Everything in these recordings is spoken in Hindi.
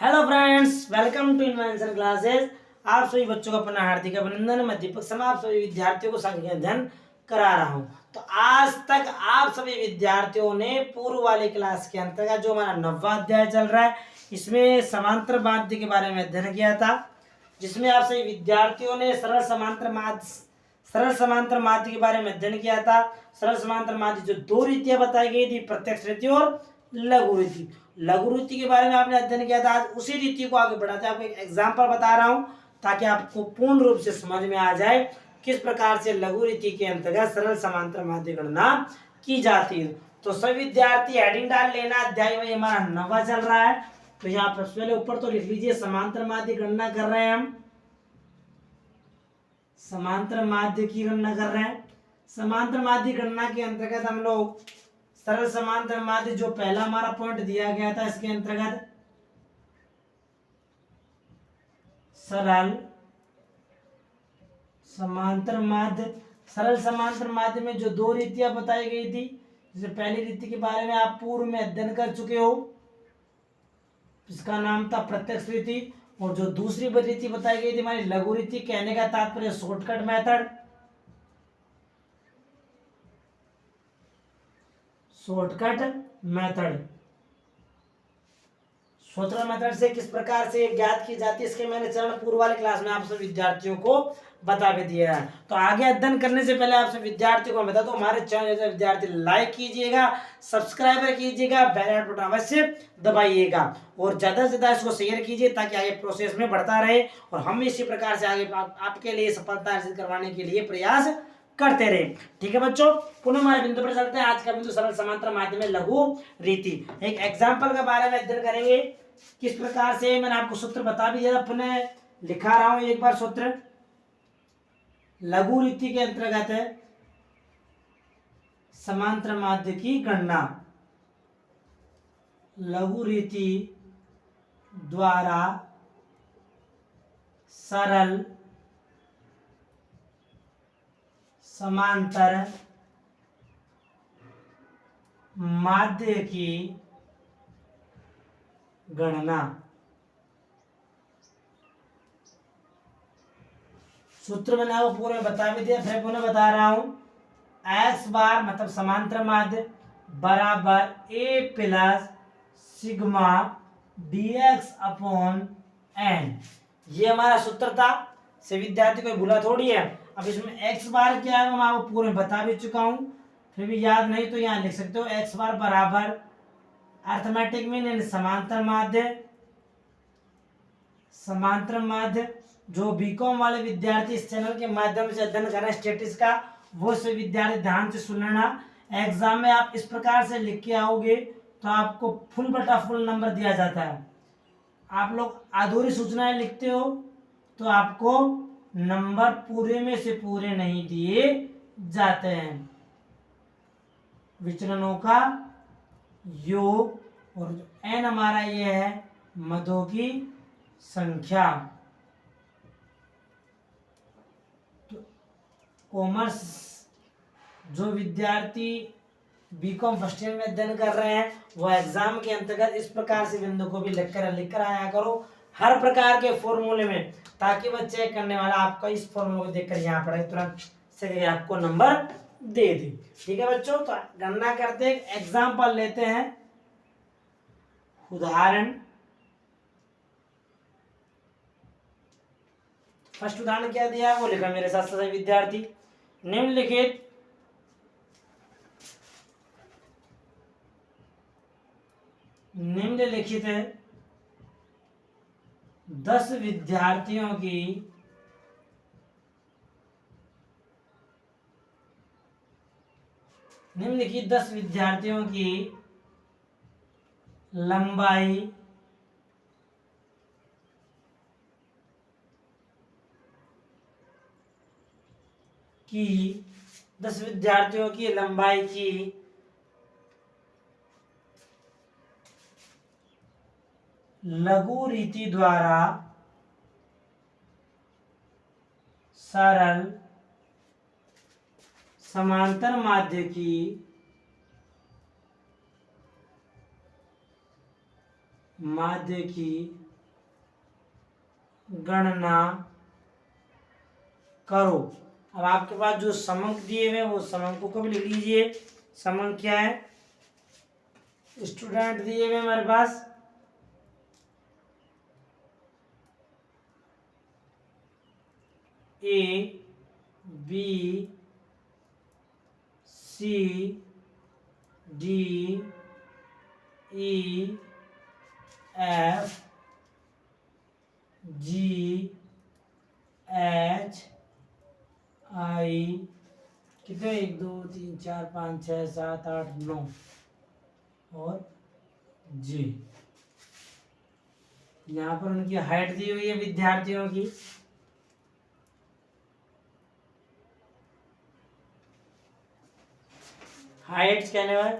Hello friends, welcome to invention classes. आप सभी बच्चों का अपना हार्दिक अभिनंदन। मैं दीपक शर्मा आप सभी विद्यार्थियों को सांख्यिकी अध्ययन करा रहा हूं। तो आज तक आप सभी विद्यार्थियों ने पूर्व वाली क्लास के अंतर्गत जो हमारा 9वां अध्याय चल रहा है, इसमें समांतर माध्य के बारे में अध्ययन किया था, जिसमें आप सभी विद्यार्थियों ने सरल समांतर माध्य के बारे में अध्ययन किया था। सरल समांतर माध्य जो दो रीतियां बताई गई थी, प्रत्यक्ष रीति और लघु रीति। लघु रीति के बारे में आपने अध्ययन किया था। आज उसी रीति को आगे बढ़ाते हैं। आपको एक एग्जांपल बता रहा हूं ताकि आपको पूर्ण रूप से समझ में आ जाए किस प्रकार से लघु रीति के अंतर्गत सरल समांतर माध्य गणना की जाती है। तो सभी विद्यार्थी हेडिंग डाल लेना, अध्याय में हमारा 9वां चल रहा है। तो यहाँ पर पहले ऊपर तो लिख लीजिए समांतर माध्य गणना कर रहे हैं हम, समांतर माध्य की गणना कर रहे हैं। समांतर माध्य गणना के अंतर्गत हम लोग सरल समांतर माध्य जो पहला हमारा पॉइंट दिया गया था, इसके अंतर्गत सरल समांतर माध्य, सरल समांतर माध्य में जो दो रीतियां बताई गई थी, जैसे पहली रीति के बारे में आप पूर्व में अध्ययन कर चुके हो, इसका नाम था प्रत्यक्ष रीति। और जो दूसरी रीति बताई गई थी हमारी लघु रीति, कहने का तात्पर्य shortcut method, shortcut method. Shortcut method से किस प्रकार से ज्ञात की जाती है, इसके मैंने चरण पूर्व वाले क्लास में आप सब विद्यार्थियों को बता भी दिया है। तो आगे अध्ययन करने से पहले आप सब विद्यार्थियों को बता दो, हमारे चैनल जैसे विद्यार्थी लाइक कीजिएगा, सब्सक्राइबर कीजिएगा, बेल आइकन बटन अवश्य दबाइएगा और ज्यादा से ज्यादा इसको शेयर कीजिए ताकि आगे प्रोसेस में बढ़ता रहे और हम इसी प्रकार से आगे आपके लिए सफलता अर्जित करवाने के लिए प्रयास करते रहे। ठीक है बच्चों, पुनः हमारे बिंदु पर चलते हैं। आज का बिंदु सरल समांतर माध्य में लघु रीति। एक एग्जाम्पल के बारे में अध्ययन करेंगे किस प्रकार से। मैंने आपको सूत्र बता भी दिया, पुनः लिखा रहा हूं एक बार सूत्र। लघु रीति के अंतर्गत है समांतर माध्य की गणना लघु रीति द्वारा सरल समांतर माध्य की गणना। सूत्र मैंने आपको पूरे बता भी दिया, फिर पुनः बता रहा हूं। x बार मतलब समांतर माध्य बराबर a plus sigma dx upon n, ये हमारा सूत्र था। से विद्यार्थी को भूला थोड़ी है। अब इसमें x बार क्या है मैं आपको पूरे बता भी चुका हूं, फिर भी याद नहीं तो यहाँ लिख सकते हो। x बार बराबर अर्थमेटिक मीन समांतर माध्य जो बीकॉम वाले विद्यार्थी इस चैनल के माध्यम से अध्ययन कर रहे हैं स्टैटिस्टिक्स का, वो से विद्यार्थी ध्यान से सुनना। एग्जाम में आप इस प्रकार से लिख के आओगे तो आपको फुल बटा फुल नंबर दिया जाता है। आप लोग अधूरी सूचनाएं लिखते हो तो आपको नंबर पूरे में से पूरे नहीं दिए जाते हैं। विचलनों का योग और n हमारा ये है मदों की संख्या। तो कॉमर्स जो विद्यार्थी बीकॉम फर्स्ट ईयर में अध्ययन कर रहे हैं वो एग्जाम के अंतर्गत इस प्रकार से बिंदु को भी लिख कर आया करो हर प्रकार के फॉर्मूले में, ताकि वह चेक करने वाला आपका इस फॉर्मूले को देखकर यहाँ पर तुरंत से आपको नंबर दे दे। ठीक है बच्चों, तो गणना करते हैं, एग्जाम्पल लेते हैं। उदाहरण, फर्स्ट उदाहरण क्या दिया है वो लिखा मेरे साथ सभी विद्यार्थी। निम्नलिखित 10 विद्यार्थियों की लंबाई की 10 विद्यार्थियों की लंबाई की लघु रीति द्वारा सरल समांतर माध्य की गणना करो। अब आपके पास जो समंक दिए हुए हैं वो समंकों को भी लिख लीजिए। समंक क्या है? स्टूडेंट दिए हुए हमारे पास A B C D E F G H I, कितने? 1 2 3 4 5 6 7 8 9 और जी। यहाँ पर उनकी हाइट दी हुई है विद्यार्थियों की। हाइट्स कहने वाले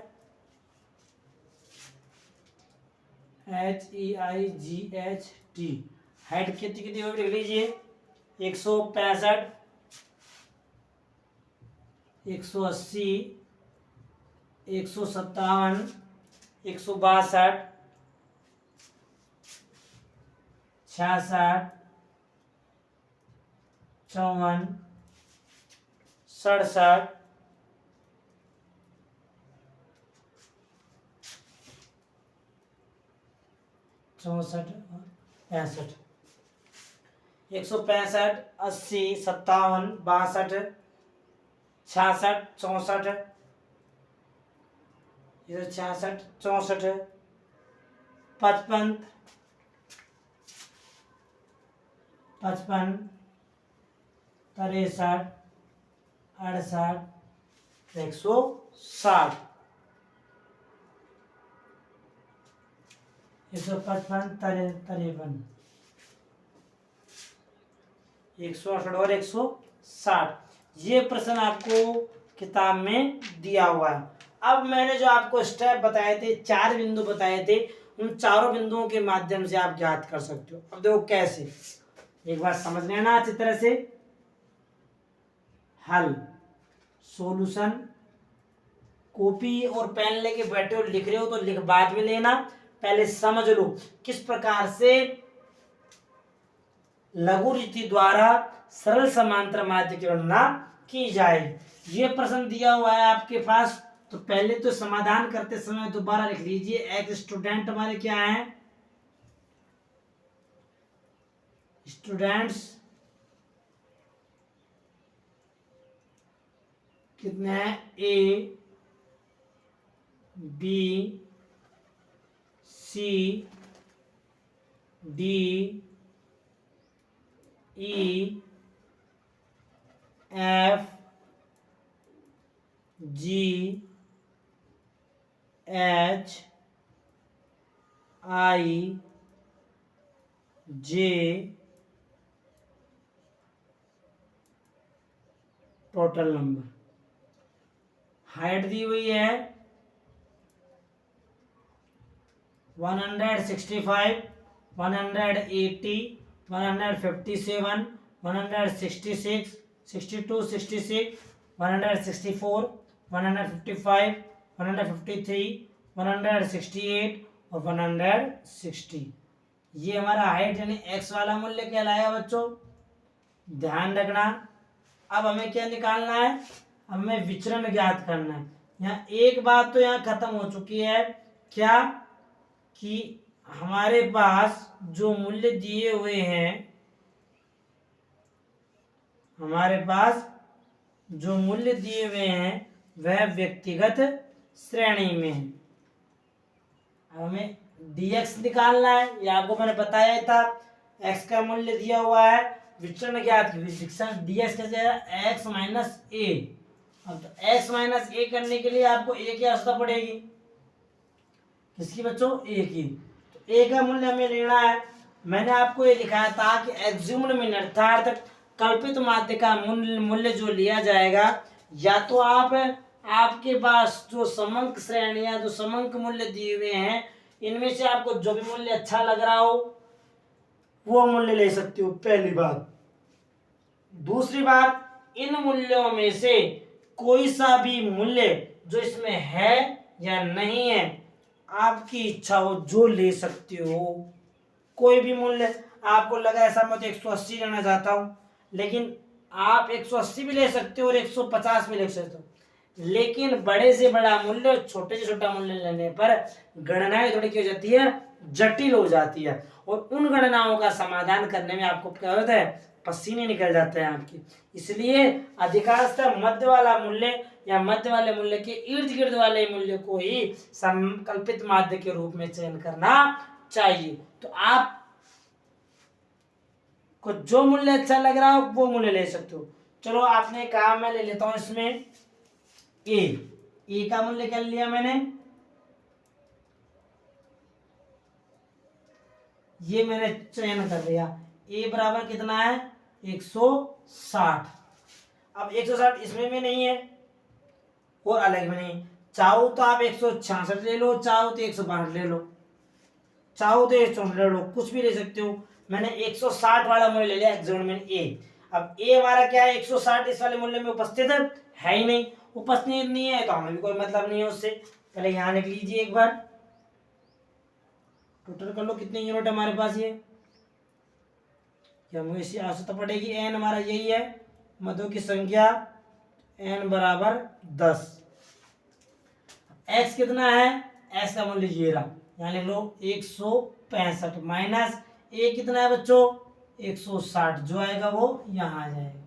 HEIGHT, हाइट कितनी कितनी होगी लिख लीजिए। 165, 180, 157, 162, 66, 54, 67, 64 और 65, 165, 80, 57, 62, 66, 64, इधर 66, 64, 55, 55, 63, 68, 160, 155, 53, 168 और 160। ये प्रश्न आपको किताब में दिया हुआ है। अब मैंने जो आपको स्टेप बताए थे, 4 बिंदु बताए थे, उन चारों बिंदुओं के माध्यम से आप ज्ञात कर सकते हो। अब देखो कैसे, एक बार समझ लेना अच्छी तरह से। हल, सॉल्यूशन, कॉपी और पेन लेके बैठे हो, लिख रहे हो तो लिख बाद में लेना, पहले समझ लो किस प्रकार से लघु रीति द्वारा सरल समांतर माध्य की गणना की जाए। ये प्रश्न दिया हुआ है आपके पास, तो पहले तो समाधान करते समय दोबारा लिख लीजिए। एक स्टूडेंट हमारे क्या है? स्टूडेंट्स कितने हैं? A B C D E F G H I J, total number. Height दी हुई है 165, 180, 157, 166, 62, 66, 164, 155, 153, 168 और 160। ये हमारा हाइट यानी एक्स वाला मूल्य कहलाएगा बच्चों, ध्यान रखना। अब हमें क्या निकालना है? हमें विचरण ज्ञात करना है। यहाँ एक बात तो यहाँ खत्म हो चुकी है, क्या कि हमारे पास जो मूल्य दिए हुए हैं, हमारे पास जो मूल्य दिए हुए हैं वह व्यक्तिगत श्रेणी में है। हमें dx निकालना है, ये आपको मैंने बताया था। x का मूल्य दिया हुआ है, विचरण ज्ञात कीजिए। dx कैसे है? x माइनस ए। अब तो x माइनस ए करने के लिए आपको a की आवश्यकता पड़ेगी। किसकी बच्चों? a की। तो a का मूल्य हमें लेना है। मैंने आपको ये लिखाया था कि एज्यूम्ड मीन अर्थात कल्पित माध्य का मूल्य जो लिया जाएगा, या तो आपके पास जो समंक श्रेणियां, जो समंक मूल्य दिए हुए हैं, इनमें से आपको जो भी मूल्य अच्छा लग रहा हो वो मूल्य ले सकते हो, पहली बात। दूसरी बात, इन मूल्यों में से कोई सा भी मूल्य जो इसमें है या नहीं है, आपकी इच्छा हो जो ले सकते हो, कोई भी मूल्य। आपको लगा ऐसा मैं तो 180 लेना चाहता हूँ, लेकिन आप 180 भी ले सकते हो और 150 भी ले सकते हो, लेकिन बड़े से बड़ा मूल्य छोटे से छोटा मूल्य लेने पर गणनाएं थोड़ी क्या हो जाती है, जटिल हो जाती है, और उन गणनाओं का समाधान करने में आपको क्या होता है, पसीने निकल जाते हैं आपकी। इसलिए अधिकांशतः मध्य वाला मूल्य या मध्य वाले मूल्य के इर्द गिर्द वाले मूल्य को ही संकल्पित माध्य के रूप में चयन करना चाहिए। तो आप को जो मूल्य अच्छा लग रहा हो वो मूल्य ले सकते हो। चलो आपने कहा, मैं ले लेता हूं इसमें ए का मूल्य क्या लिया मैंने, ये मैंने चयन कर लिया। ए बराबर कितना है, 160। अब 160 इसमें भी नहीं है और अलग में नहीं, चाहो तो आप 166 ले लो, चाहो तो 162 ले लो, चाहो तो 164 ले लो, कुछ भी ले सकते हो। मैंने 160 वाला मूल्य ले लिया एग्जाम में ए। अब ए हमारा क्या है, 160 इस वाले मूल्य में उपस्थित है ही नहीं, उपस्थित नहीं है तो हमें भी कोई मतलब नहीं है उससे। पहले यहाँ लिख लीजिए एक बार, टोटल कर लो कितने यूनिट हमारे पास, ये मुझे इसी आवश्यकता पड़ेगी। एन हमारा यही है, मधु की संख्या एन बराबर 10। एक्स कितना है, एक्स का मूल्य 0, यहाँ लिख लो 165 माइनस ए कितना है बच्चों, 160, जो आएगा वो यहाँ आ जाएगा।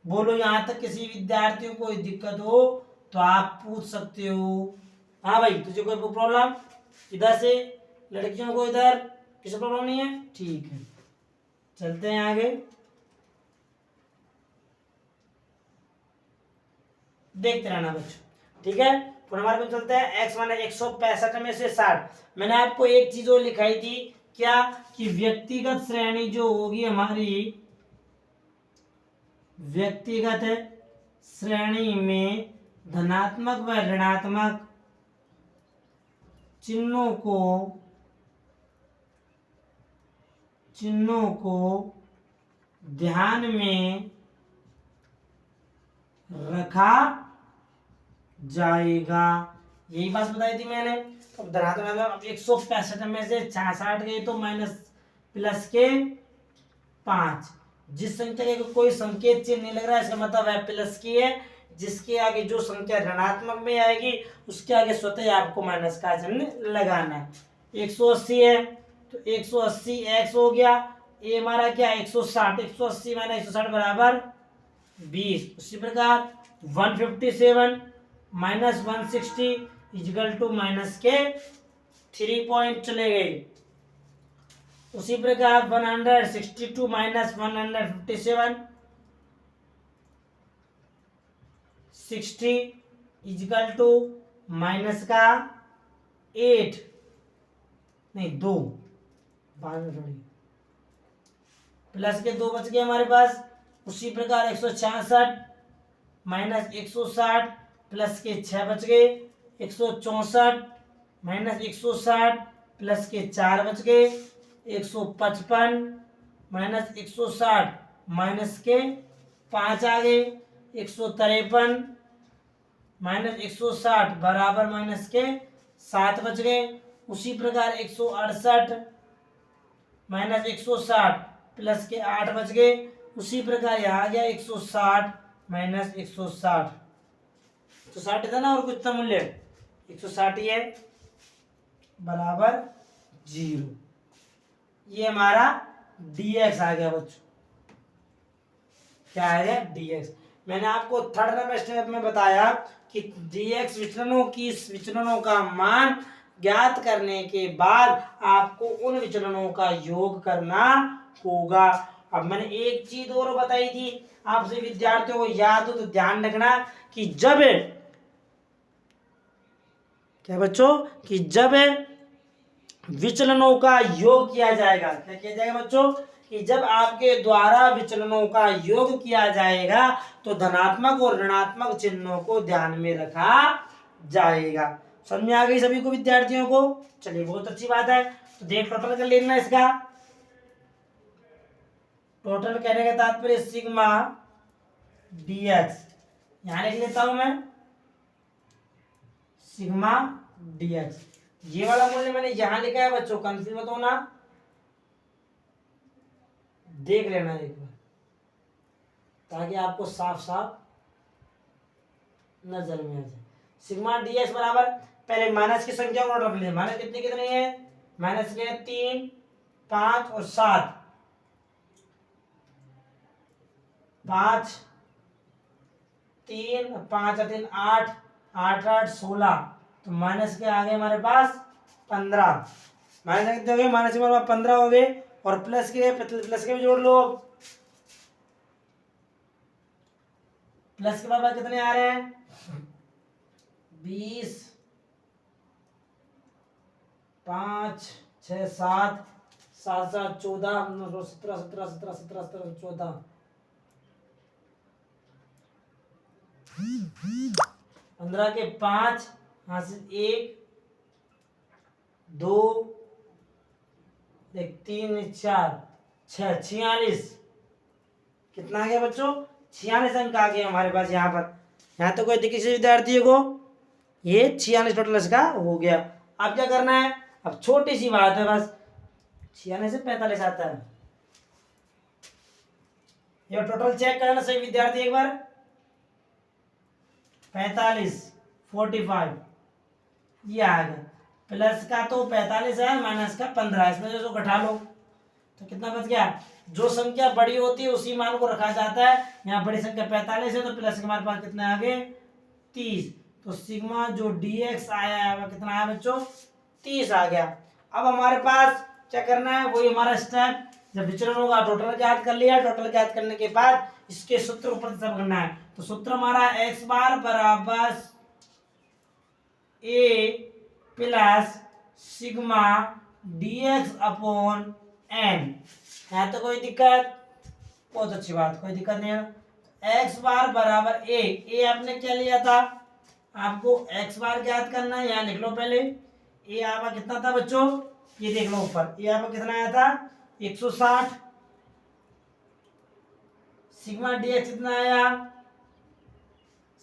बोलो यहाँ तक किसी विद्यार्थी को कोई दिक्कत हो तो आप पूछ सकते हो। हाँ भाई, तुझे कोई प्रॉब्लम, इधर से लड़कियों को इधर किसी प्रॉब्लम नहीं है, ठीक है, चलते हैं आगे। देखते रहना बच्चों, ठीक है। फिर हमारे पास चलते हैं x माने 165 में से 60। मैंने आपको एक चीज और लिखाई थी, क्या कि व्यक्तिगत श्रेणी जो होगी हमारी, व्यक्तिगत श्रेणी में धनात्मक व ऋणात्मक चिन्हों को ध्यान में रखा जाएगा, यही बात बताई थी मैंने। अब धनात्मक, अब 165 में से 66 गए तो माइनस प्लस के 5, जिस संख्या के कोई संकेत चिन्ह नहीं लग रहा है इसका मतलब है प्लस की है, जिसके आगे जो संख्या ऋणात्मक में आएगी उसके आगे स्वतः ही आपको माइनस का चिन्ह लगाना है। 180 है तो 180 एक्स हो गया, ए हमारा क्या 160, 180 माइनस 160 बराबर 20। उसी प्रकार 157 माइनस 160 इजिकल टू माइनस के 3 पॉइंट चले गए। उसी प्रकार 162 माइनस 157 60 इजिकल टू माइनस का 8 नहीं 2 बाद में थोड़ी प्लस के 2 बच गए हमारे पास। उसी प्रकार 166 माइनस 160 प्लस के 6 बच गए, 164 माइनस 160 प्लस के 4 बच गए, 155 माइनस 160 माइनस के 5 आ गए, 153 माइनस 160 बराबर माइनस के 7 बच गए। उसी प्रकार 168 माइनस 160 प्लस के 8 बच गए। उसी प्रकार यहाँ आ गया 160 माइनस 160, 160 था ना, और कुछ था मूल्य 160 ही है बराबर 0। ये हमारा dx आ गया बच्चों, क्या है dx। मैंने आपको थर्ड नंबर स्टेप में बताया कि dx विचलनों का मान ज्ञात करने के बाद आपको उन विचलनों का योग करना होगा। अब मैंने एक चीज और बताई थी आपसे, विद्यार्थियों को याद हो तो ध्यान रखना कि जब, क्या बच्चों, कि जब विचलनों का योग किया जाएगा, क्या किया जाएगा बच्चों, कि जब आपके द्वारा विचलनों का योग किया जाएगा तो धनात्मक और ऋणात्मक चिन्हों को ध्यान में रखा जाएगा। समझ में आ गई सभी को विद्यार्थियों को? चलिए बहुत अच्छी बात है। तो देख टोटल कर लेना इसका। टोटल कहने का तात्पर्य सिग्मा dx, यहां लिख लेता हूं मैं सिग्मा dx। ये वाला मूल्य मैंने यहां लिखा है बच्चों, कंफ्यूज मत होना, देख लेना एक बार ताकि आपको साफ साफ नजर में आ जाए। सिग्मा डीएक्स बराबर, पहले माइनस की संख्या को नोट रख लीजिए। माइनस कितनी कितनी है, माइनस के 3 5 और 7, 5 3 5 3 8 8 8 16, तो माइनस के आगे हमारे पास 15, माइनस कितने हो गए, माइनस के हमारे पास 15 हो गए, और प्लस के भी जोड़ लो। प्लस के बाद कितने आ रहे हैं, 20 5 6 7 7 7 14 17 17 17 17 17 14, 15 के 5, यहाँ से 1 2 3 4 6 46, कितना आ गया बच्चों, 46 अंक आ गया हमारे पास यहाँ पर। यहाँ तो कोई किसी विद्यार्थी को ये 46 टोटल इसका हो गया। अब क्या करना है, अब छोटी सी बात है बस, 46 से 45 आता है, ये टोटल चेक करना सही विद्यार्थी एक बार, 45 45 ये आ गया। प्लस का तो 45 है, माइनस का 15, इसमें जो घटा लो तो कितना बच गया। जो संख्या बड़ी होती है उसी मान को रखा जाता है, यहाँ बड़ी संख्या 45 है तो प्लस के हमारे पास कितना आ गए 30, तो सिग्मा जो dx आया है कितना आया बच्चों 30 आ गया। अब हमारे पास क्या करना है, वही हमारा स्टेप, जब विचलन होगा टोटल ज्ञात कर लिया, टोटल ज्ञात करने के बाद इसके सूत्र को प्रतिस्थापित करना है। तो सूत्र हमारा x बार बराबर a plus sigma dx upon n है, तो कोई दिक्कत, बहुत अच्छी बात, कोई दिक्कत नहीं है। x बार बराबर a आपने क्या लिया था, आपको x बार ज्ञात करना है, यहाँ लिख लो पहले। a आपका कितना था बच्चों, ये देख लो ऊपर, a आपका कितना आया था 160, सिग्मा dx कितना आया,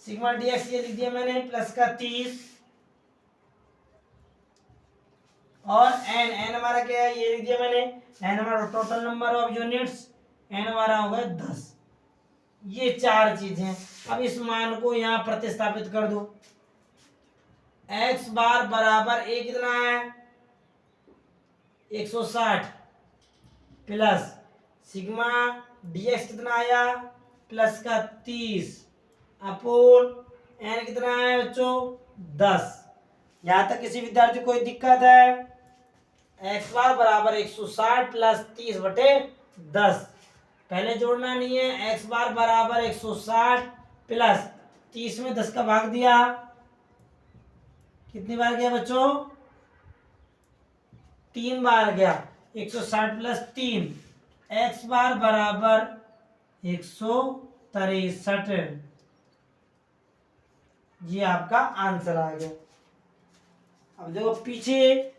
सिग्मा dx ये लिख दिया मैंने प्लस का 30, और n हमारा क्या है ये लिख दिया मैंने, n हमारा total number of units, n हमारा होगा 10। ये चार चीजें, अब इस मान को यहाँ प्रतिस्थापित कर दो। x बार बराबर a कितना है 160 प्लस सिग्मा dx कितना आया प्लस का 30 अपोन n कितना है बच्चों 10। यहाँ तक किसी विद्यार्थी को कोई दिक्कत है, x बार बराबर 160 प्लस 30 बटे 10, पहले जोड़ना नहीं है, x बार बराबर 160 प्लस 30 में 10 का भाग दिया, कितनी बार गया बच्चों 3 बार गया, 160 प्लस 3, x बार बराबर 163, ये आपका आंसर आ गया। अब देखो पीछे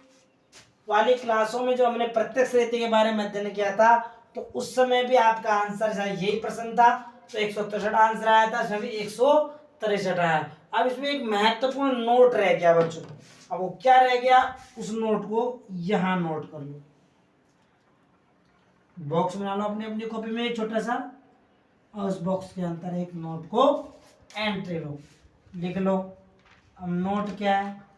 वाली क्लासों में जो हमने प्रत्यक्ष रीति के बारे में अध्ययन किया था तो उस समय भी आपका आंसर यही प्रश्न था, तो 163 आंसर आया था, इसमें भी 163 आया। अब इसमें एक महत्वपूर्ण नोट रह गया बच्चों, अब वो क्या रह गया, उस नोट को यहां नोट कर लो, बॉक्स बना लो अपनी अपनी कॉपी में एक छोटा सा, और उस बॉक्स के अंदर एक नोट को एंट्री लो, लिख लो। अब नोट क्या है,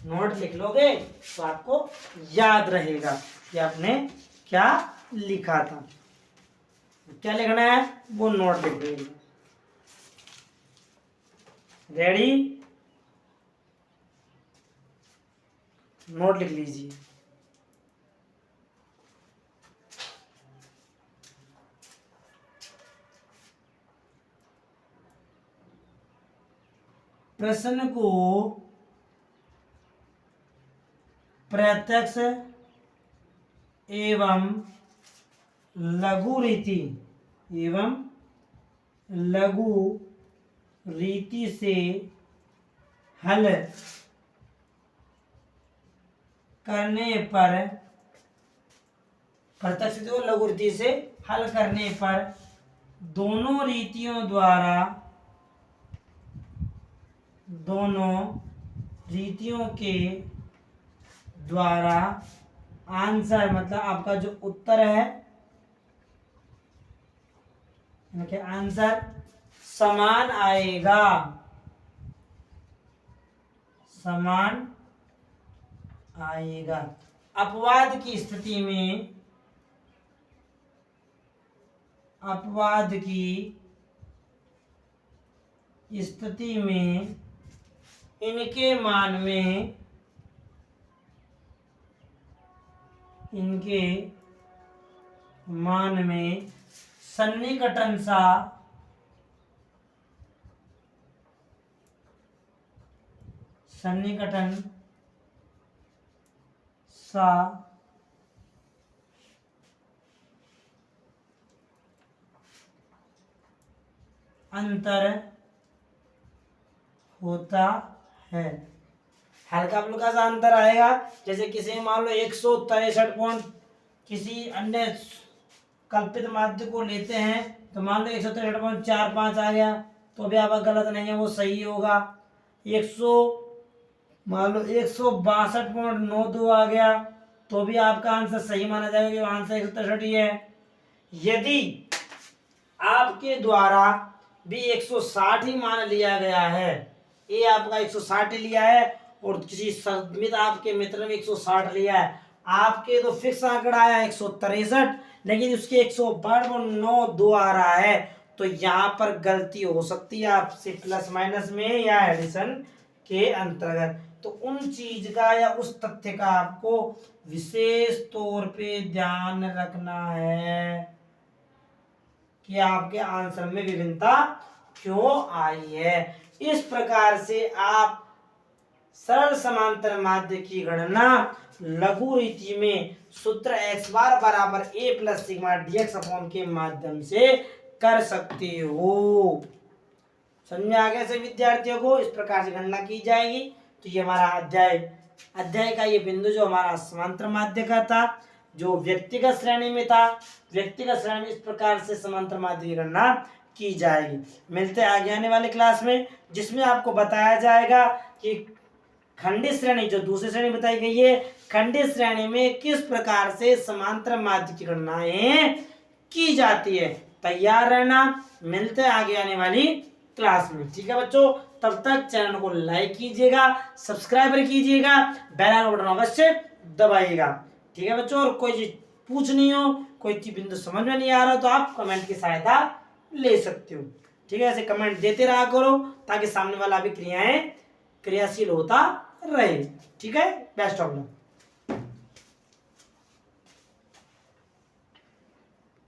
नोट लिख लोगे तो आपको याद रहेगा कि आपने क्या लिखा था, क्या लिखना है वो नोट लिख लीजिए। रेडी, नोट लिख लीजिए। प्रश्न को प्रत्यक्ष एवं लघु रीति से हल करने पर, प्रत्यक्ष को लघु रीति से हल करने पर दोनों रीतियों द्वारा दोनों रीतियों के द्वारा आंसर मतलब आपका जो उत्तर है आंसर समान आएगा, समान आएगा। अपवाद की स्थिति में, अपवाद की स्थिति में इनके मान में, इनके मान में सन्निकटन सा, सन्निकटन सा अंतर होता है। हल्का फुल्का सा अंतर आएगा, जैसे किसी मान लो 163 पॉइंट किसी अन्य कल्पित माध्य को लेते हैं तो मान लो 163.45 आ गया तो भी आपका गलत नहीं है, वो सही होगा। 100 मान लो 162.92 आ गया तो भी आपका आंसर सही माना जाएगा कि आंसर 163 ही है। यदि आपके द्वारा भी 160 ही मान लिया गया है, ये आपका 160 लिया है और किसी संमित आपके मित्र ने 160 लिया है, आपके तो फिक्स आंकड़ा आया 163 लेकिन उसके 162.92 आ रहा है, तो यहाँ पर गलती हो सकती है आपसे प्लस माइनस में या एडिशन के अंतर्गत। तो उन चीज का या उस तथ्य का आपको विशेष तौर पे ध्यान रखना है कि आपके आंसर में विभिन्नता क्यों आई है। इस प्रकार से आप सरल समांतर माध्य की गणना लघु रीति में सूत्र x बार बराबर a plus sigma dx upon के माध्यम से कर सकते हो। समझ में आ गया से विद्यार्थियों को, इस प्रकार से गणना की जाएगी। तो ये हमारा अध्याय का ये बिंदु जो हमारा समांतर माध्य का था, जो व्यक्तिगत श्रेणी में था, व्यक्तिगत श्रेणी में इस प्रकार से समांतर माध्य की गणना की जाएगी। मिलते हैं आगे आने वाले क्लास में, जिसमें आपको बताया जाएगा कि खंडित श्रेणी जो दूसरी श्रेणी बताई गई है, खंडित श्रेणी में किस प्रकार से समांतर माध्य की गणनाएं की जाती है। तैयार रहना, मिलते हैं आगे आने वाली क्लास में। ठीक है बच्चों, तब तक चैनल को लाइक कीजिएगा, सब्सक्राइब कीजिएगा, बेल आइकन बटन अवश्य दबाइएगा। ठीक है बच्चों, और कोई चीज पूछनी हो, कोई चीज बिंदु समझ में नहीं आ रहा तो आप कमेंट की सहायता ले सकते हो। ठीक है, ऐसे कमेंट देते रहा करो ताकि सामने वाला भी क्रियाशील होता रहे। ठीक है, बेस्ट ऑफ लक।